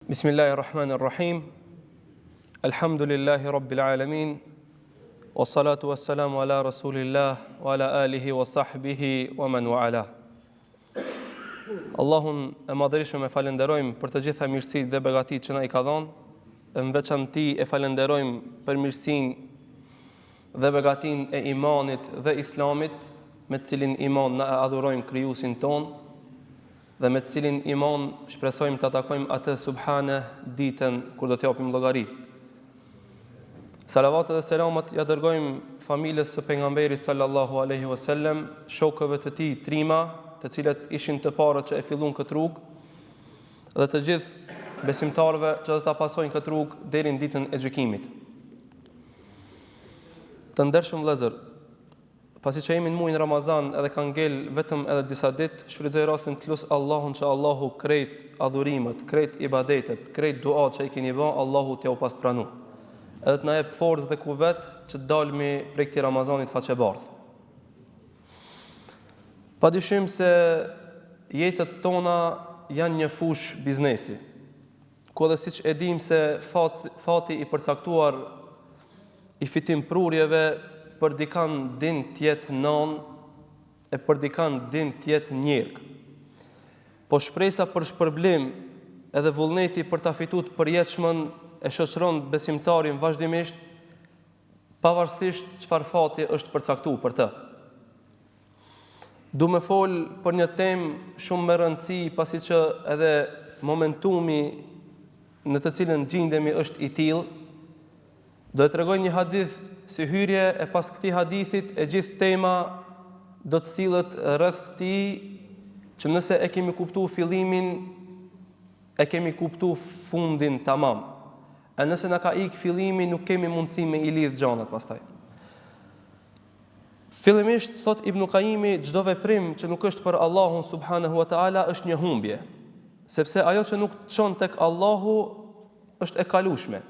Bismillahirrahmanirrahim. Alhamdulillahi rabbil alamin. Wassalatu wassalamu ala rasulillah wa ala alihi wa sahbihi wa man wa'ala. Allahun e madhërisëm e falenderojmë për të gjitha mirësitë dhe begatitë që na i ka dhënë. Në veçanti e falenderojmë për mirësinë dhe begatinë e imanit dhe islamit, me të cilin iman na adhurojmë krijuesin ton, dhe me të cilin iman shpresojmë të takojmë atë subhane ditën kur do të japim llogari. Salavatet dhe selamat ja dërgojmë familjes së pejgamberit sallallahu alaihi wasallam, shokëve të tij trima, të cilët ishin të parët që e filluan këtë rrugë, dhe të gjithë besimtarëve që do ta pasojnë këtë rrugë deri në ditën e gjykimit. Të ndershëm vëllezër, pasi që jemi në muajin Ramazan edhe kanë ngel vetëm edhe disa ditë, shfrytëzoj rastin të lut Allahun që Allahu krejt adhurimet, krejt ibadetet, krejt duat që i keni bën, Allahu t'ja u pas pranu. Edhe të na jep forcë dhe kuvet që të dalmi prej këtij Ramazanit faqebardh. Padyshim se jetët tona janë një fush biznesi, ku edhe siç e dim se fati i përcaktuar i fitim prurjeve për dikan din tjetë non, e për dikan din tjetë njërg. Po shpresa për shpërblim edhe vullneti për ta fituar përjetshmën e shoqëron besimtarin vazhdimisht, pavarësisht çfarë fati është përcaktuar për të. Du me fol për një temë shumë me rëndësi, pasi që edhe momentumi në të cilën gjendemi është i tillë. Do të tregoj një hadith si hyrje, e pas këtij hadithit e gjithë tema do të sillet rreth tij, që nëse e kemi kuptuar fillimin, e kemi kuptuar fundin tamam. E nëse na ka ik fillimi, nuk kemi mundësi me i lidh gjanat pastaj. Fillimisht thot Ibn Qayimi, çdo veprim që nuk është për Allahun subhanahu wa taala është një humbje, sepse ajo që nuk çon tek Allahu është e kalueshme.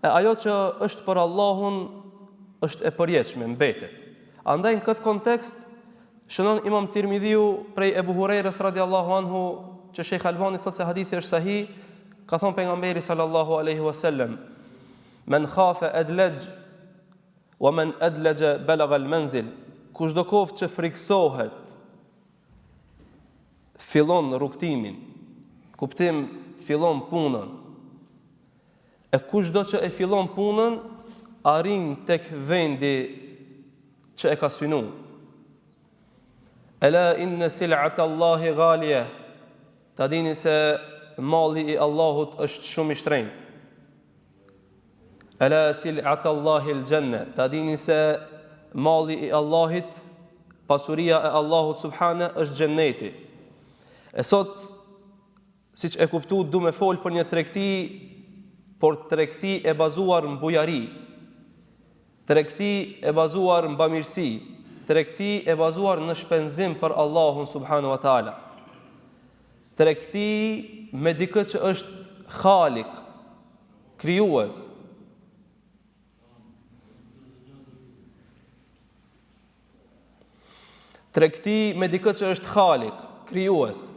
E ajo që është për Allahun është e përjetshme, mbetet. Andaj në këtë kontekst shënon Imam Tirmidhiu prej Ebu Hurajrës radiallahu anhu, që Sheikh Albani thotë se hadithi është sahih, ka thonë pejgamberi sallallahu alaihi wasallam: "Men khafa adlaj wa man adlaja balagha al-manzil." Kushdo kohë që friksohet fillon rrugtimin, kuptim fillon punën. E kushdo që e fillon punën arrin tek vendi që e ka synu. Ela inna sil'ata Allahi ghaliyah. Ta dini se malli i Allahut është shumë i shtrenjtë. Ela sil'ata Allahi al-janna. Ta dini se malli i Allahit, pasuria e Allahut subhane është xhenneti. E sot, siç e kuptu, du me fol për një tregti, por tregti e bazuar në bujari, tregti e bazuar në bamirësi, tregti e bazuar në shpenzim për Allahun subhanahu wa taala. Tregti me dikë që është Khalik, krijues. Tregti me dikë që është Khalik, krijues.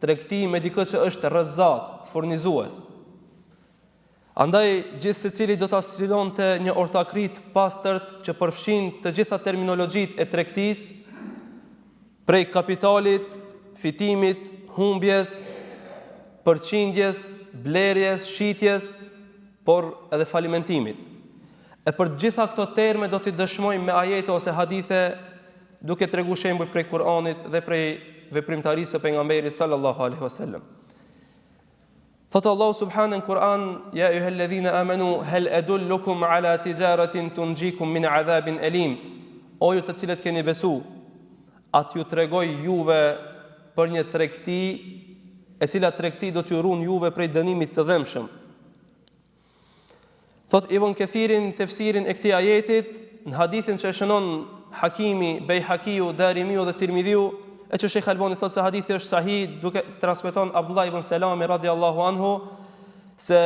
Tregti me dikë që është Razzaq, furnizues. Andaj gjithë secili do ta studionte një ortakrit pastërt që përfshin të gjitha terminologjitë e tregtisë, prej kapitalit, fitimit, humbjes, përqindjes, blerjes, shitjes, por edhe falimentimit. E për të gjitha këto terme do t'i dëshmojmë me ajete ose hadithe, duke treguar shembuj prej Kur'anit dhe prej veprimtarisë së pejgamberit sallallahu alaihi wasallam. Thotë Allahu subhanahu në Kur'an: "Ya ayyuhalladhina amanu hal adullukum ala tijaratin tunjikum min adhabin alim." O ju të cilët keni besu, atë ju tregoj juve për një tregti, e cila tregti do t'ju ruan juve prej dënimit të dhëmshëm. Thotë Ibn Kathirin tefsirin e këtij ajetit, në hadithin që e shënon Hakimi, Bejhakiu, Darimiu dhe Tirmidhiu, e që Sheikh Albani thotë se hadithi është sahih, duke transmeton Abdullah ibn Selami radiallahu anhu, se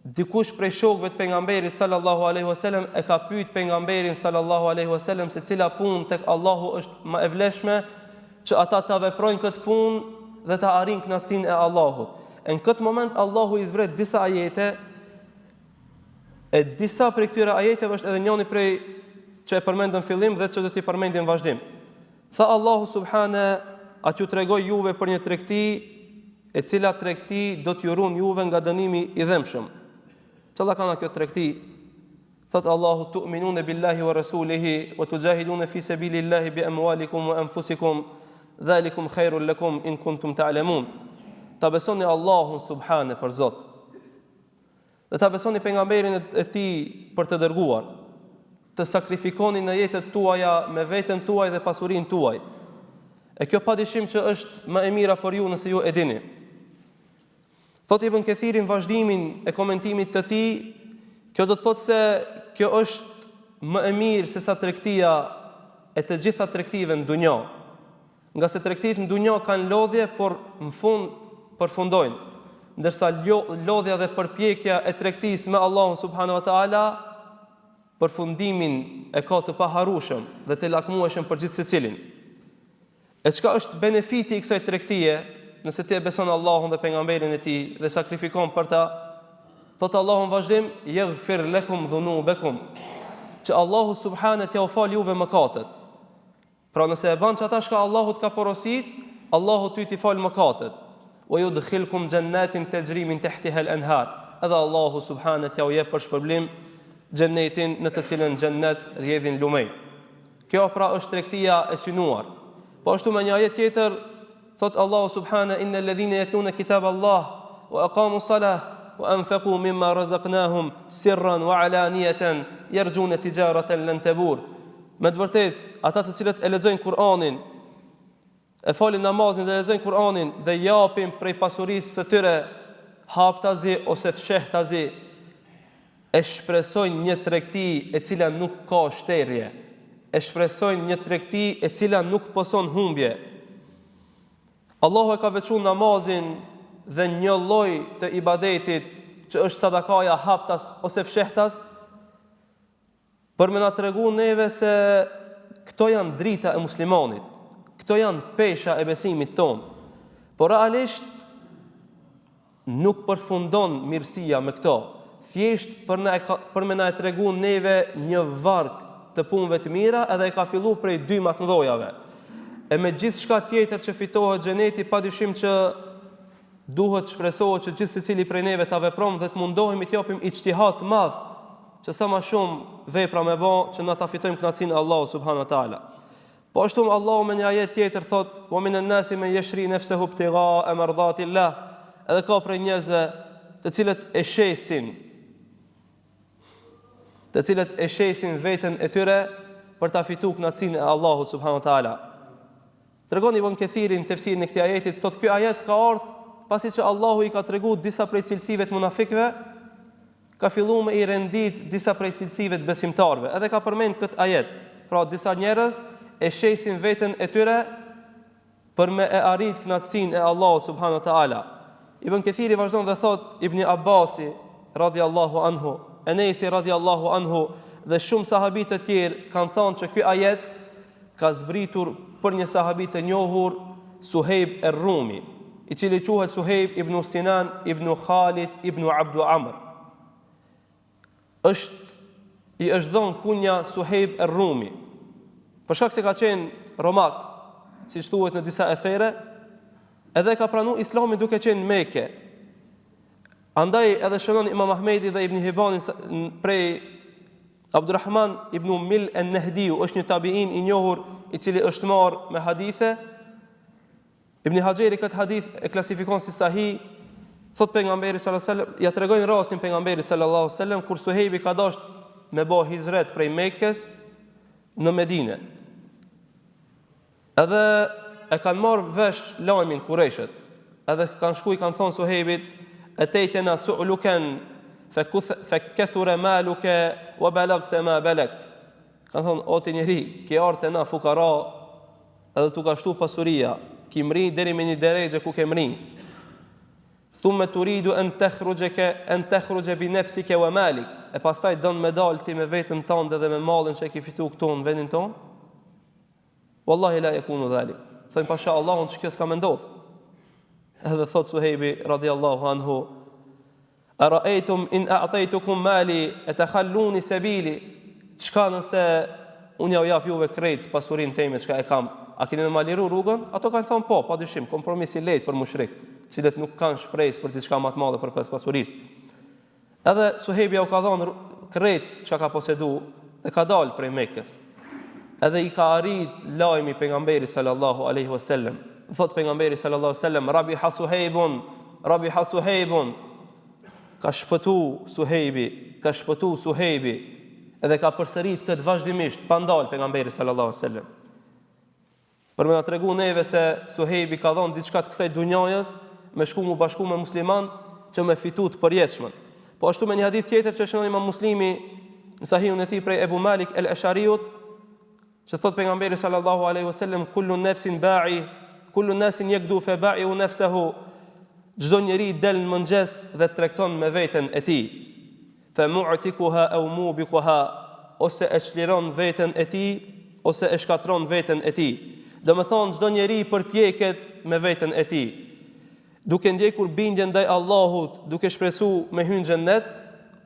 dikush prej shokëve të pejgamberit sallallahu alaihi wasallam e ka pyet pejgamberin sallallahu alaihi wasallam se cila punë tek Allahu është më e vlefshme, që ata ta veprojnë këtë punë dhe ta arrijnë kënaqësinë e Allahut. Në këtë moment Allahu i zbret disa ajete, e disa prej këtyre ajeteve është edhe njëri prej që e përmendëm fillim dhe që do t'i përmendim vazhdim. Tha Allahu subhane, a t'ju tregoj juve për një tregti, e cila tregti do t'ju ruan juve nga dënimi i dhëmshëm. Cila kana kjo tregti? Thot Allahu, tu'minune billahi wa rasulihi, wa tujahidune fi sabilillahi bi amwalikum wa anfusikum, dhalikum khairul lakum in kuntum ta'lamun. Ta besoni Allahun subhane për Zot. Dhe ta besoni pejgamberin e tij për të dërguar. Të sakrifikoni në jetët tuaja me veten tuaj dhe pasurinë tuaj. E kjo padyshim që është më e mira për ju nëse ju e dini. Thot Ibn Kathirin vazhdimin e komentimit të tij, kjo do të thotë se kjo është më e mirë se sa tregtia e të gjitha tregtive në dunjë. Nga se tregtit në dunjë kanë lodhje, por në fund përfundojnë. Ndërsa lodhja dhe përpjekja e tregtisë me Allahun subhanahu wa taala përfundimin e ka të paharrueshëm dhe të lakmueshëm për gjithë secilin. E çka është benefiti i kësaj tregtie, nëse ti e beson Allahun dhe pejgamberin e tij dhe sakrifikon për ta, thot Allahu në vazhdim, yaghfir lakum dhunubakum, që Allahu subhanahu t'ja u fal juve mëkatet. Pra nëse e bën çata që Allahu t'ka porosit, Allahu ty t'i fal mëkatet. Wa yudkhilkum jannatin tajri min tahtiha al-anhar. Edhe Allahu subhanahu t'ja u jep për shpërblim xhennetin në të cilën xhennet rrjedhin lumej. Kjo pra është tregtia e synuar. Po ashtu me një ajet tjetër thot Allahu subhanahu, innal ladhina yatluna kitab Allah wa aqamu salah wa anfaqu mimma razaqnahum sirran wa alaniyatan yarjuna tijaratan lan tabur. Me të vërtet, ata të cilët e lexojnë Kur'anin, e falin namazin dhe lexojnë Kur'anin dhe japin prej pasurisë së tyre haptazi ose fshehtazi, e shpresojnë një tregti e cila nuk ka shterje. E shpresojnë një tregti e cila nuk poson humbje. Allahu e ka veçuar namazin dhe një lloj të ibadetit që është sadakaja haptas ose fshehtas për me na tregu neve se këto janë drita e muslimanit, këto janë pesha e besimit ton. Por realisht nuk përfundon mirësia me këto. Thjesht për me na e tregu neve një varg të punëve të mira, edhe e ka filluar prej dy më të mëdhojave. E me gjithë shka tjetër që fitohet xheneti, padyshim që duhet shpresohet që gjithë secili prej neve ta veprojmë dhe të mundohemi të japim ijtihad të madh, që sa më shumë vepra me bë që na ta fitojmë kënaqësinë e Allahut subhanahu wa taala. Po ashtu Allahu me një ajet tjetër thot: "Wa minan nasi man yashri nafsahu ibtigha'a mardatillah." Edhe ka prej njerëzve të cilët e shesin veten e tyre për ta fituar kënaqësinë e Allahut subhanahu wa taala. Tregon Ibn Kathirin në tefsirin e këtij ajeti, thotë ky ajet ka ardhur pasi që Allahu i ka treguar disa prej cilësive të munafikëve, ka filluar me i rendit disa prej cilësive të besimtarëve. Edhe ka përmend këtë ajet. Pra disa njerëz e shesin veten e tyre për me e arrit kënaqësinë e Allahut subhanahu wa taala. Ibn Kathiri vazhdon dhe thot: Ibn Abbasi radhiyallahu anhu, Enesi radhiyallahu anhu dhe shumë sahabit të tjerë kanë thënë që ky ajet ka zbritur për një sahabi të njohur, Suhejb er-Rumi, i cili quhet Suhejb ibn Sinan ibn Khalid ibn Abdu Amr. I është dhënë kunja Suhejb er-Rumi, për shkak se ka qenë romak, siç thuhet në disa ethere, edhe ka pranuar Islamin duke qenë në Mekë. Andaj edhe shënon Imam Ahmedi dhe Ibn Hibani prej Abdurrahman ibn Mil an-Nahdiu, është një tabiin i njohur i cili është marrë me hadithe. Ibn Hajeri këtë hadith e klasifikon si sahih. Thot pejgamberi sallallahu alajhi wasallam, ja tregojnë rastin pejgamberit sallallahu alajhi wasallam kur Suhejbi ka dashur me bë hijret prej Mekës në Medinë. Edhe e kanë marrë vesh lajmin Kureshët. Edhe kanë shkuar i kanë thonë Suhejbit: "Ataytana su'lukan fa kathura maluka wa balagta ma balagt." Kanë thonë: "O ti njeri, ke ardhur te na fukara, edhe tu ka shtu pasuria, ki mri deri me një derexhe ku ke mri. Thumma turidu an takhruja bi nafsika wa malik." E pastaj don me dal ti me veten tënde dhe me mallin që e ke fituar këtu në vendin ton? Wallahi la yakunu dhalik. Thënë pasha Allahun që kjo s'ka me ndodh. Edhe thot Suhejbi radiallahu anhu, ara'aytum in a'taytukum mali atakhalluni sabili, çka nëse unë ja u jap juve krejt pasurinë time çka e kam, a keni më maliru rrugën? Ato kanë thënë po, padyshim, kompromis i lehtë për mushrik, cilët nuk kanë shpresë për diçka më të madhe për pas pasurisë. Edhe Suhejbi u ka dhënë krejt çka ka posedu dhe ka dalë prej Mekës. Edhe i ka arrit lajmi pejgamberit sallallahu alaihi wasallam. Thot pejgamberi sallallahu alaihi wasallam, rabiha Suhejbun, ka shpëtu Suhejbi, edhe ka përsërit këtë vazhdimisht pa ndalë pejgamberi sallallahu alaihi wasallam. Për me na tregu neve se Suhejbi ka dhënë diçka të kësaj dunjajës, me shku mu bashku me musliman që me fitu të përjetshmën. Po ashtu me një hadith tjetër që shënon Imam Muslimi në Sahihun e tij prej Ebu Malik el-Ashariut, që thot pejgamberi sallallahu alaihi wasallam, kullu nasin yakdu fa ba'iu nafsuhu, çdo njeri del në mëngjes dhe tregton me veten e tij, fa mu'tikuha aw mubiquha, ose e çliron veten e tij ose e shkatron veten e tij. Domethënë çdo njeri përpjeket me veten e tij, duke ndjekur bindjen ndaj Allahut, duke shpresuar me hyrje në xhennet,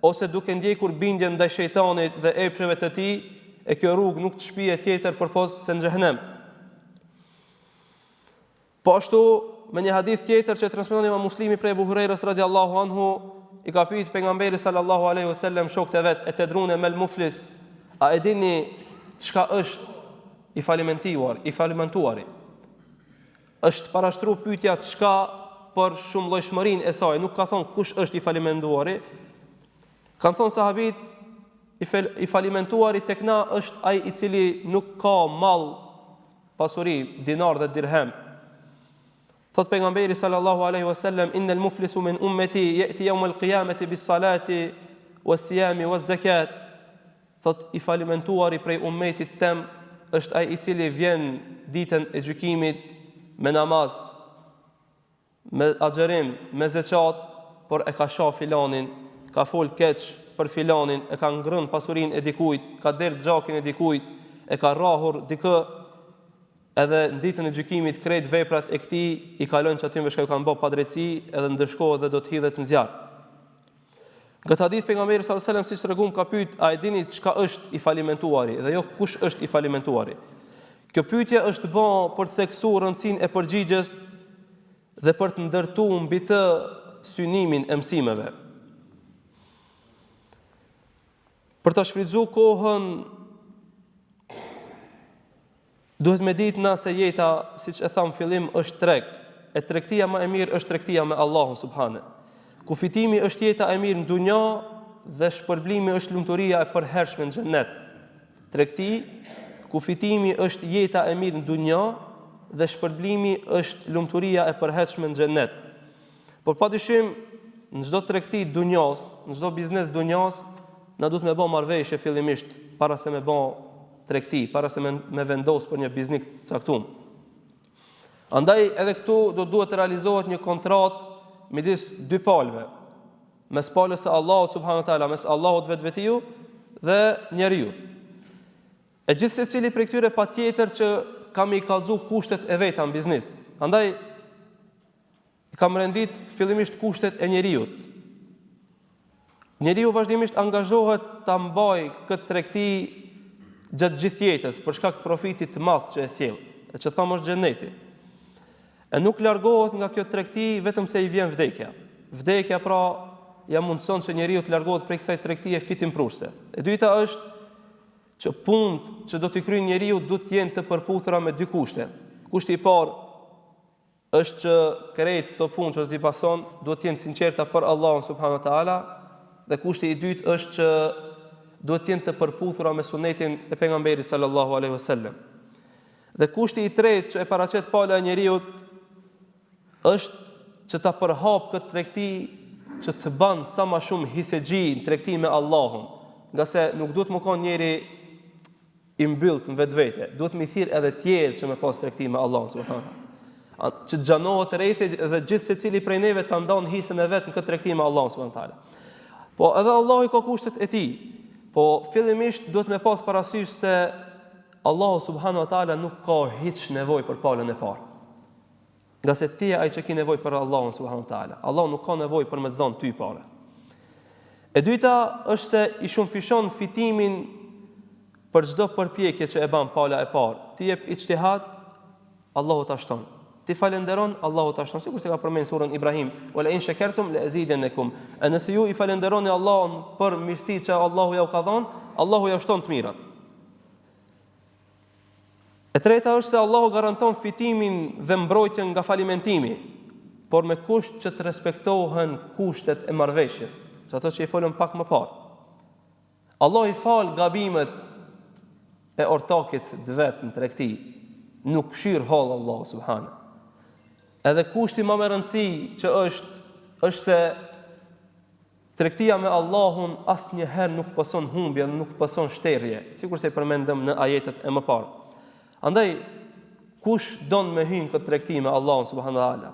ose duke ndjekur bindjen ndaj shejtanit dhe epsheve të tij, e kjo rrugë nuk të shpije tjetër përpos se në xhehenem. Po ashtu me një hadith tjetër që transmeton Imam Muslimi prej Abu Hurairës radiallahu anhu, i ka pyet pejgamberi sallallahu alaihi wasallam shokët e vet, e tedrune mel muflis, a e dini çka është i falimentuari? Është parashtruar pyetja çka për shumëllojshmërinë e saj, nuk ka thonë kush është i falimentuari. Kanë thonë sahabit, i falimentuari tek na është ai i cili nuk ka mall, pasuri, dinar dhe dirhem. Thot pejgamberi sallallahu alaihi wasallam, innal muflisu min ummati yati yawm al-qiyamati bis-salati was-siyami waz-zakat. Thot i falimentuari prej ummetit tem është ai i cili vjen ditën e gjykimit me namaz, me agjerim, me zeqat, por e ka shah filanin, ka fol keq për filanin, e ka ngrën pasurinë e dikujt, ka derë gjakin e dikujt, e ka rrahur dikë, edhe në ditën e gjykimit krejt veprat e këtij i kalojnë që aty me shka ju kanë bë padrejtësi, edhe ndëshkohet dhe do të hidhet në zjarr. Këtë hadith pejgamberi sallallahu alajhi wasallam, siç tregum, ka pyet, a e dini çka është i falimentuari, dhe jo kush është i falimentuari. Kjo pyetje është bë për të theksuar rëndësinë e përgjigjes dhe për të ndërtuar mbi të synimin e mësimeve. Për ta shfrytzuar kohën, duhet me ditë na se jeta, siç e tham fillim, është treg. E tregtia më e mirë është tregtia me Allahun subhanahu. Kufitimi është jeta e mirë në dunja dhe shpërblimi është lumturia e përhershme në xhennet. Tregti, kufitimi është jeta e mirë në dunja dhe shpërblimi është lumturia e përhershme në xhennet. Por padyshim në çdo tregti dunjas, në çdo biznes dunjas, na duhet me bë marrëveshje fillimisht para se me bë tregti, para se me vendos për një biznes të caktuar. Andaj edhe këtu duhet të realizohet një kontratë midis dy palëve, mes palës së Allahut subhanahu wa taala, mes Allahut vetvetiu dhe njeriu. E gjithë secili prej këtyre patjetër që kam i kallëzu kushtet e veta në biznes. Andaj kam rendit fillimisht kushtet e njeriu. Njeriu vazhdimisht angazhohet ta mbajë këtë tregti gjatë gjithë jetës për shkak të profitit të madh që e sjell, e që thamë është xheneti. E nuk largohet nga kjo tregti vetëm se i vjen vdekja. Vdekja pra ja mundson që njeriu të largohet prej kësaj tregtie fitimprurse. E dyta është që punët që do t'i kryejë njeriu duhet të jenë të përputhura me dy kushte. Kushti i parë është që krejt këto punë që do t'i pason duhet të jenë sinqerta për Allahun subhanahu wa taala, dhe kushti i dytë është që duhet të jenë të përputhura me sunetin e pejgamberit sallallahu alaihi wasallam. Dhe kushti i tretë që e paraqet pala e njeriu është që ta përhap këtë tregti, që të ban sa më shumë hisexhi në tregti me Allahun, nga se nuk duhet më kon njeri i mbyllt në vetvete, duhet më thirr edhe tjerë që me pas tregti me Allahun subhanallahu. Që xhanohet rrethi dhe gjithë secili prej neve ta ndon hisën e vet në këtë tregti me Allahun subhanallahu. Po edhe Allahu ka kushtet e tij. Po fillimisht duhet me pas parasysh se Allahu subhanahu wa taala nuk ka hiç nevojë për palën e parë. Nga se ti ai që ki nevojë për Allahun subhanahu wa taala. Allahu nuk ka nevojë për me të dhënë ty parë. E dyta është se i shumëfishon fitimin për çdo përpjekje që e bën pala e parë. Ti jep ijtihad, Allahu ta shton. Ti falenderon, Allahu ta shton. Sikur se ka përmend surën Ibrahim, "Wala in shakartum la azidannakum." Nëse ju i falenderoni Allahun për mirësitë që Allahu ja u ka dhënë, Allahu ja shton të mirat. E treta është se Allahu garanton fitimin dhe mbrojtjen nga falimentimi, por me kusht që të respektohen kushtet e marrëveshjes, që ato që i folëm pak më parë. Allah i fal gabimet e ortakit të vet në tregti, nuk fshir hall Allahu subhanahu. Edhe kushti më i rëndësishëm që është se tregtia me Allahun asnjëherë nuk pason humbje, nuk pason shterje, sikur se i përmendëm në ajetet e mëparë. Andaj, kush don me hyn këtë tregti me Allahun subhanahu wa taala?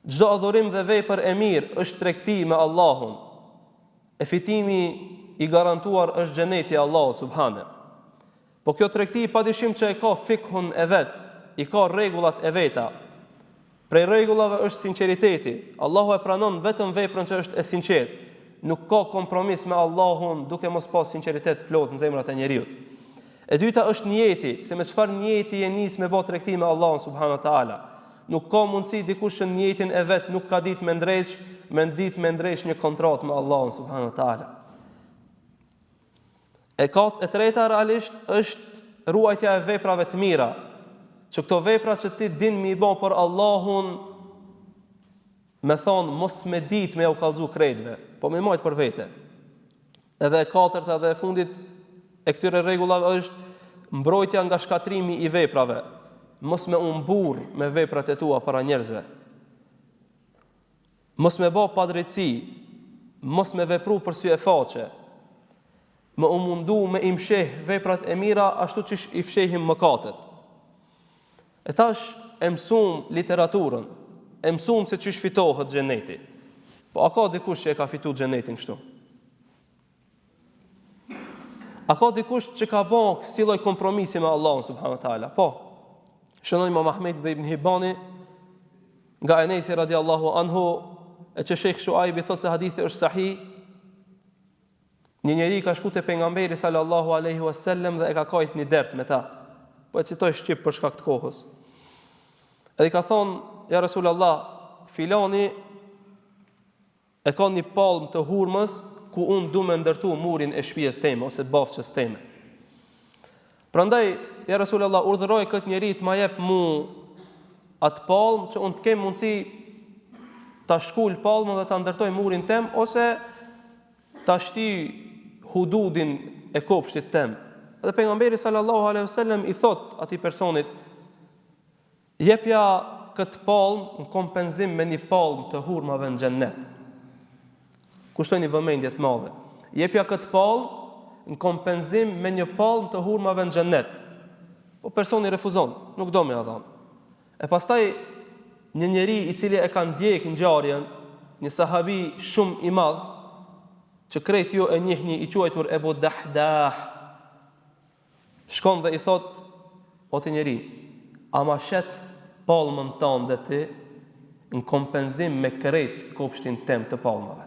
Çdo adhurim dhe vepër e mirë është tregti me Allahun. E fitimi i garantuar është xheneti i Allahut subhanahu. Po kjo tregti padyshim që e ka fikhun e vet, i ka rregullat e veta. Prej rregullave është sinqeriteti. Allahu e pranon vetëm veprën që është e sinqertë. Nuk ka kompromis me Allahun duke mos pas sinqeritet plot në zemrat e njerëzit. E dyta është niyeti, se me çfarë niyeti e nis me bë tregti me Allahun subhanahu wa taala. Nuk ka mundësi dikush që niyetin e vet nuk ka ditë me ndreq një kontratë me Allahun subhanahu wa taala. E treta realisht është ruajtja e veprave të mira, që këto vepra që ti din mi bën për Allahun, me thonë mos me ditë me u kallëzu krejtve, po me majtë për vete. Edhe e katërta dhe e fundit e këtyre rregullave është mbrojtja nga shkatrimi i veprave, mos me umbur me veprat e tua para njerëzve, mos me bë padrejtësi, mos me vepru për sy e faqe, me u mundu me i msheh veprat e mira ashtu që i fshehim mëkatet. E tash e mësum literaturën, e mësum se çish fitohet xheneti. Po a ka dikush që e ka fitu xhenetin kështu? A ka dikush që ka bën si lloj kompromisi me Allahun subhanahu wa taala? Po. Shënoi Imam Ahmed dhe Ibn Hibani nga Enesi radiallahu anhu, e që Sheikh Shuaibi thotë se hadithi është sahih. Një njeri ka shku te pejgamberi sallallahu alaihi wasallam dhe e ka kajt një dert me ta. Po e citoj shqip për shkak të kohës. Edhe ka thonë, ja Rasulullah, filani e ka një palmë të hurmës ku unë du me ndërtu murin e shtëpisë time ose të bafqës time. Prandaj, ja Rasulullah, urdhëroj këtë njeri të ma jep mu atë palmë që unë të kem mundësi ta shkull palmën dhe ta ndërtoj murin tem ose ta shti hududin e kopshtit tem. Dhe pejgamberi sallallahu alaihi wasallam i thot atij personit, jepja këtë palmë në kompenzim me një palmë të hurmave në xhennet. Kushtoj një vëmendje të madhe. Jepja këtë palmë në kompenzim me një palmë të hurmave në xhennet. Po personi refuzon, nuk do me ia dhënë. E pastaj një njeri i cili e ka ndjek ngjarjen, një sahabi shumë i madh, që krejt ju e njihni, i quajtur Ebu Dahdah, shkon dhe i thot, o të njeri, a ma shet palmën tonë dhe ti në kompenzim me krejt kopshtin tem të palmave?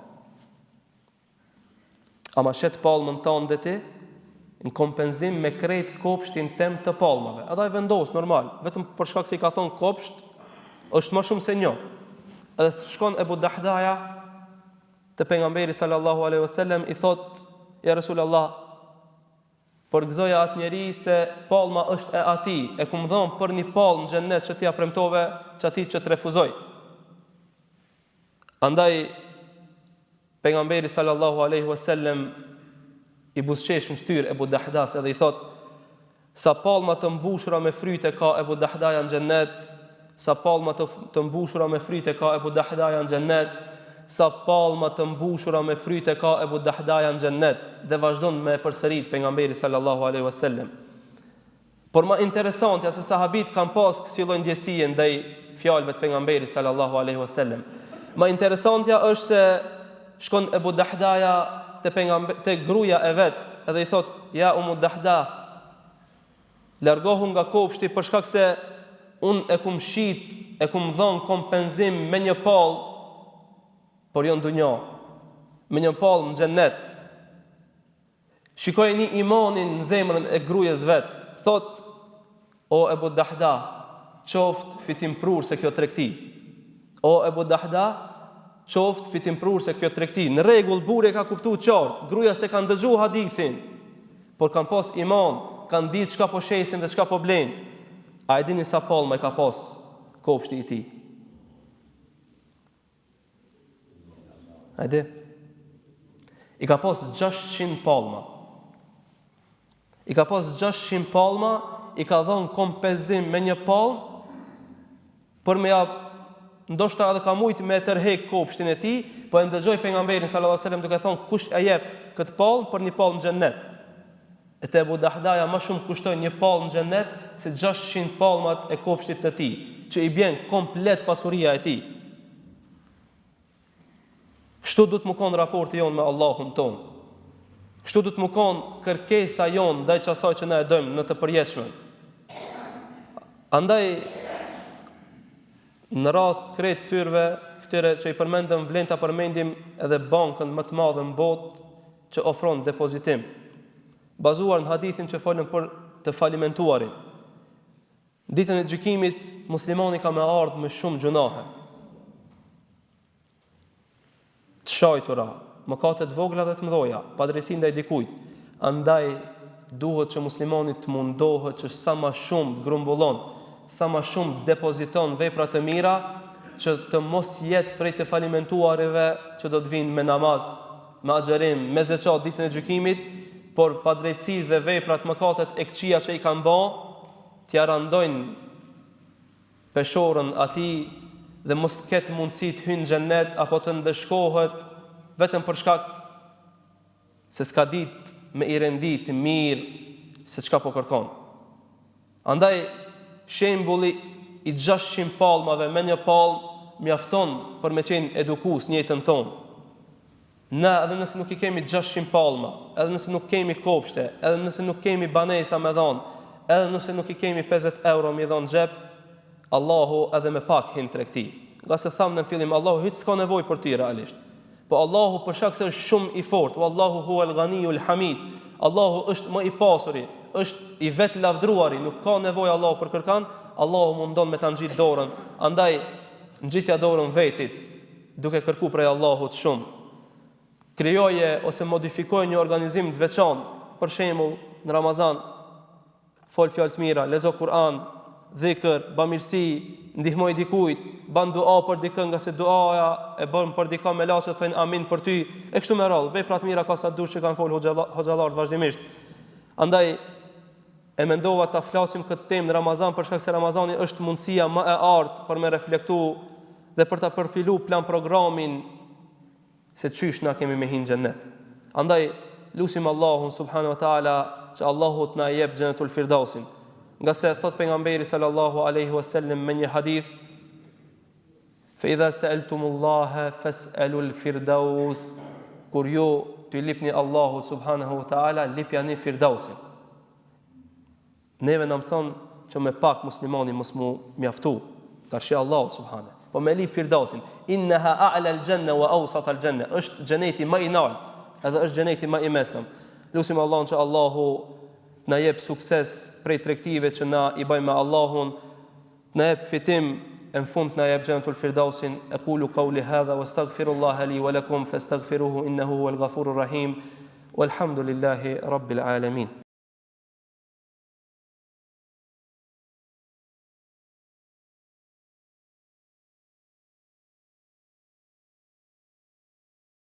A ma shet palmën tonë dhe ti në kompenzim me krejt kopshtin tem të palmave? Edhe e vendos, normal, vetëm për shkak se i ka thonë kopsht, është më shumë se një. Edhe shkon Ebu Dahdaja te pejgamberi sallallahu alaihi wasallam i thot, ja Rasulullah, përgëzoja atë njeri se palma është e ati, e kum dhon për një palmë në xhennet që ti ja premtove që ati që të refuzoj. Andaj pejgamberi sallallahu alaihi wasallam i buzëqesh në fytyrë Ebu Dahdas edhe i thot, sa palma të mbushura me fryte ka Ebu Dahdaja në xhennet, sa palma të mbushura me fryte ka Ebu Dahdaja në xhennet, sa palma të mbushura me fryte ka Ebu Dahdaja në xhennet, dhe vazhdon me përsërit pejgamberi sallallahu alaihi wasallam. Por më interesantja se sahabit kanë pas kësi lloj ndjesie ndaj fjalëve të pejgamberit sallallahu alaihi wasallam. Më interesantja është se shkon Ebu Dahdaja te gruaja e vet, edhe i thot, ja Umu Dahdah, largohu nga kopshti për shkak se unë e kum shit e kum dhon kompenzim me një pall, por jo në dunjë, me një pall në xhennet. Shikojeni imanin në zemrën e gruajes vet. Thot: o Ebu Dahda, qoft fitim prur se kjo tregti. O Ebu Dahda, qoft fitim prur se kjo tregti. Në rregull, burri ka kuptuar qartë, gruaja se kanë dëgjuar hadithin, por kanë pas iman, kanë ditë çka po shesin dhe çka po blejnë. A e dini sa palma e ka pas kopshti i tij? Hajde. I ka pas 600 palma. I ka pas 600 palma, i ka dhënë kompenzim me një palm, për me ja, ndoshta edhe ka mujt me tërheq kopshtin e tij, po e ndëgjoj pejgamberin sallallahu alajhi wasallam duke thonë: kush e jep këtë palm për një palm në xhennet? E te Ebu Dahdaja më shumë kushtojnë një palm në xhennet se 600 palmat e kopshtit të tij, që i bjen komplet pasuria e tij. Kështu du të më konë raporti jonë me Allahun tonë. Kështu du të më konë kërkesa jonë ndaj asaj që na e dojmë në të përjetshme. Andaj, në radhë krejt këtyre që i përmendëm, vlen ta përmendim edhe bankën më të madhe në botë që ofron depozitim, bazuar në hadithin që folën për të falimentuarin. Ditën e gjykimit, muslimani ka me ardhë me shumë gjunahe, të shajtura, mëkate të vogla dhe të mëdha, padrejsi ndaj dikujt. Andaj duhet që muslimani të mundohet që sa më shumë të grumbullon, sa më shumë depoziton vepra të mira, që të mos jetë prej të falimentuarive që do të vinë me namaz, me agjerim, me zeqat ditën e gjykimit, por padrejtësi dhe veprat mëkatet e këqija që i kanë bë, t'ja randojnë peshorën atij dhe mos të ketë mundësi të hyjë në xhennet apo të ndeshkohet vetëm për shkak se s'ka ditë me i rendit mirë se çka po kërkon. Andaj shembulli i 600 palmave me një palm mjafton për me qenë edukues në jetën tonë. Na edhe nëse nuk i kemi 600 palma, edhe nëse nuk kemi kopshte, edhe nëse nuk kemi banesa me dhon, edhe nëse nuk i kemi 50 euro me dhon xhep, Allahu edhe me pak hin tregti. Nga se thamë në fillim, Allahu hiç s'ka nevojë për ty realisht. Po Allahu për shkak se është shumë i fortë, wallahu huwal ghaniyul hamid. Allahu është më i pasuri, është i vetë lavdruari, nuk ka nevojë Allahu për kërkan, Allahu mundon me ta ngjit dorën. Andaj ngjitja dorën vetit, duke kërkuar prej Allahut shumë. Krijoje ose modifikoje një organizim të veçantë, për shembull në Ramazan, fol fjalë të mira, lezo Kur'an, dhikr, bamirësi, ndihmoj dikujt, ban dua për dikën, nga se duaja e bën për dikën me laçë thënë amin për ty, e kështu me radhë, vepra të mira ka sa dush që kanë fol hoxhallar vazhdimisht. Andaj e mendova ta flasim këtë temë në Ramazan për shkak se Ramazani është mundësia më e artë për me reflektu dhe për ta përfilu plan programin se çysh na kemi me hin xhennet. Andaj lutim Allahun subhanahu wa taala që Allahu të na jep xhenetul firdausin. Nga se thot pejgamberi sallallahu alaihi wasallam me një hadith: fa idha sa'altumullaha fas'alul firdaus. Kur ju të lipni Allahu subhanahu wa taala, lipjani firdausin. Neve na mëson që me pak muslimani mos mu mjaftu, tash Allahu subhanahu, po me lip firdausin. Innaha a'la al-janna wa awsat al-janna. Është xheneti më i lartë, edhe është xheneti më i mesëm. Lutim Allahun që Allahu na jep sukses prej tregtive që na i bëjmë me Allahun, na jep fitim e në fund na jep xhenetul firdausin. Aqulu qawli hadha wastaghfirullaha li wa lakum fastaghfiruhu innahu huwal ghafurur rahim. Walhamdulillahi rabbil alamin.